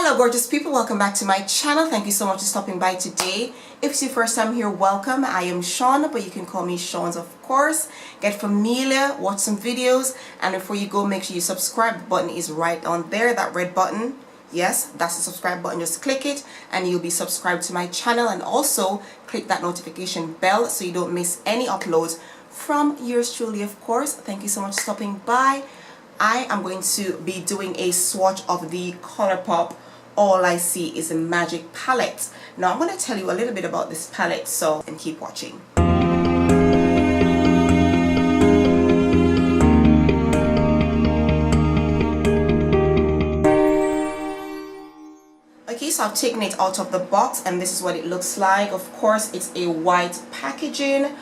Hello gorgeous people, welcome back to my channel. Thank you so much for stopping by today. If it's your first time here, welcome. I am Shaun, but you can call me Shaunz, of course. Get familiar, watch some videos, and before you go, make sure you subscribe. The button is right on there, that red button. Yes, that's the subscribe button. Just click it and you'll be subscribed to my channel, and also click that notification bell so you don't miss any uploads from yours truly, of course. Thank you so much for stopping by. I am going to be doing a swatch of the ColourPop All I See Is a Magic palette. Now I'm going to tell you a little bit about this palette, so and keep watching. Okay, so I've taken it out of the box and this is what it looks like. Of course, it's a white packaging,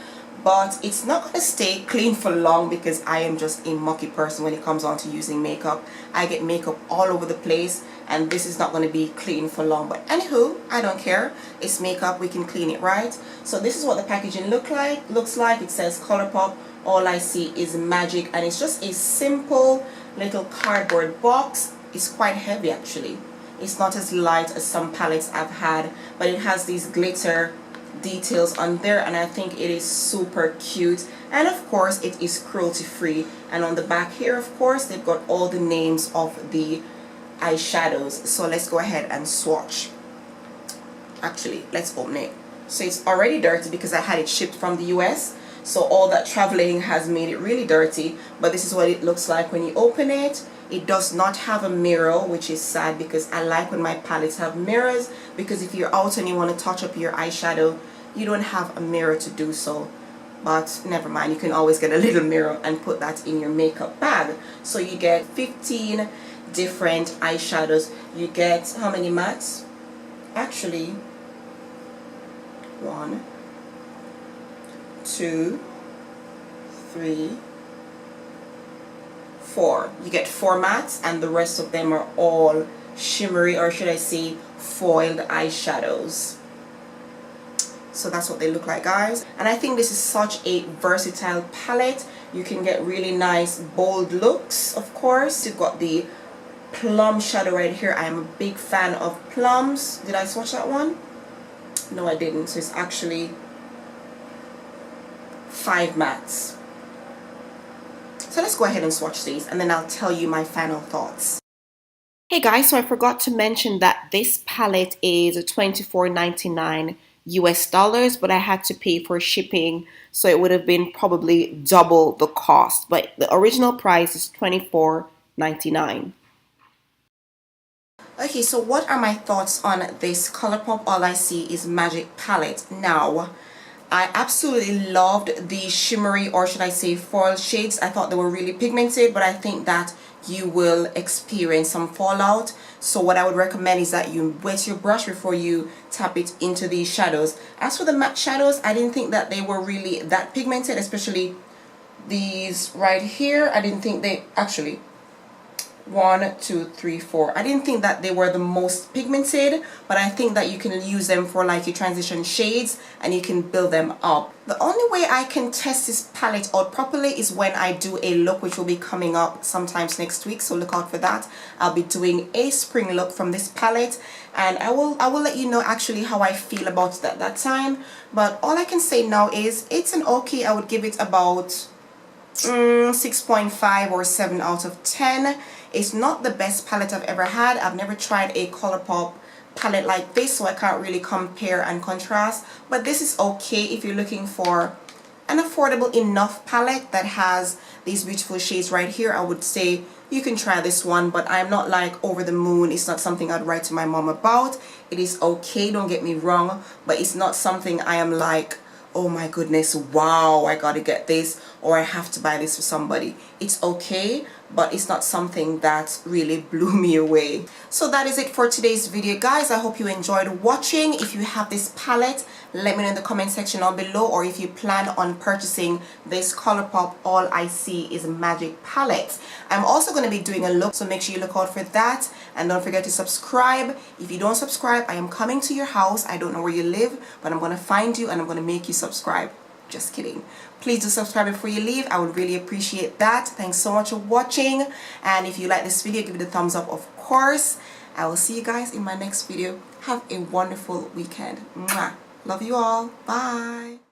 but it's not going to stay clean for long because I am just a mucky person when it comes on to using makeup. I get makeup all over the place and this is not going to be clean for long. But anywho, I don't care. It's makeup, we can clean it, right? So this is what the packaging looks like. It says ColourPop All I See Is Magic, and it's just a simple little cardboard box. It's quite heavy actually. It's not as light as some palettes I've had, but it has these glitter details on there and I think it is super cute, and of course it is cruelty free. And on the back here, of course, they've got all the names of the eyeshadows. So let's go ahead and swatch. Actually, let's open it. So it's already dirty because I had it shipped from the US, so all that traveling has made it really dirty, but this is what it looks like when you open it. It does not have a mirror, which is sad because I like when my palettes have mirrors, because if you're out and you want to touch up your eyeshadow, you don't have a mirror to do so. But never mind, you can always get a little mirror and put that in your makeup bag. So you get 15 different eyeshadows. You get how many mattes? Actually, 1, 2, 3, 4. You get 4 mattes and the rest of them are all shimmery, or should I say foiled eyeshadows. So that's what they look like, guys, and I think this is such a versatile palette. You can get really nice bold looks. Of course, you've got the plum shadow right here. I am a big fan of plums. Did I swatch that one? No, I didn't. So it's actually 5 mattes. So let's go ahead and swatch these and then I'll tell you my final thoughts. Hey guys, so I forgot to mention that this palette is $24.99 US, but I had to pay for shipping, so it would have been probably double the cost, but the original price is $24.99. Okay, so what are my thoughts on this ColourPop All I See Is Magic palette? Now, I absolutely loved the shimmery, or should I say foil shades. I thought they were really pigmented, but I think that you will experience some fallout. So what I would recommend is that you wet your brush before you tap it into these shadows. As for the matte shadows, I didn't think that they were really that pigmented, especially these right here. I didn't think they actually 1, 2, 3, 4. I didn't think that they were the most pigmented, but I think that you can use them for like your transition shades and you can build them up. The only way I can test this palette out properly is when I do a look, which will be coming up sometimes next week, so look out for that. I'll be doing a spring look from this palette and I will let you know actually how I feel about it at that time. But all I can say now is it's an okay. I would give it about 6.5 or 7 out of 10. It's not the best palette I've ever had. I've never tried a ColourPop palette like this, so I can't really compare and contrast, but this is okay if you're looking for an affordable enough palette that has these beautiful shades right here. I would say you can try this one, but I'm not like over the moon. It's not something I'd write to my mom about. It is okay, don't get me wrong, but it's not something I am like, oh my goodness, wow, I gotta get this, or I have to buy this for somebody. It's okay, but it's not something that really blew me away. So that is it for today's video, guys. I hope you enjoyed watching. If you have this palette, let me know in the comment section down below, or if you plan on purchasing this ColourPop All I See Is Magic palette. I'm also going to be doing a look, so make sure you look out for that, and don't forget to subscribe. If you don't subscribe, I am coming to your house. I don't know where you live, but I'm going to find you and I'm going to make you subscribe. Just kidding. Please do subscribe before you leave. I would really appreciate that. Thanks so much for watching, and if you like this video, give it a thumbs up, of course, I will see you guys in my next video. Have a wonderful weekend. Mwah. Love you all. Bye.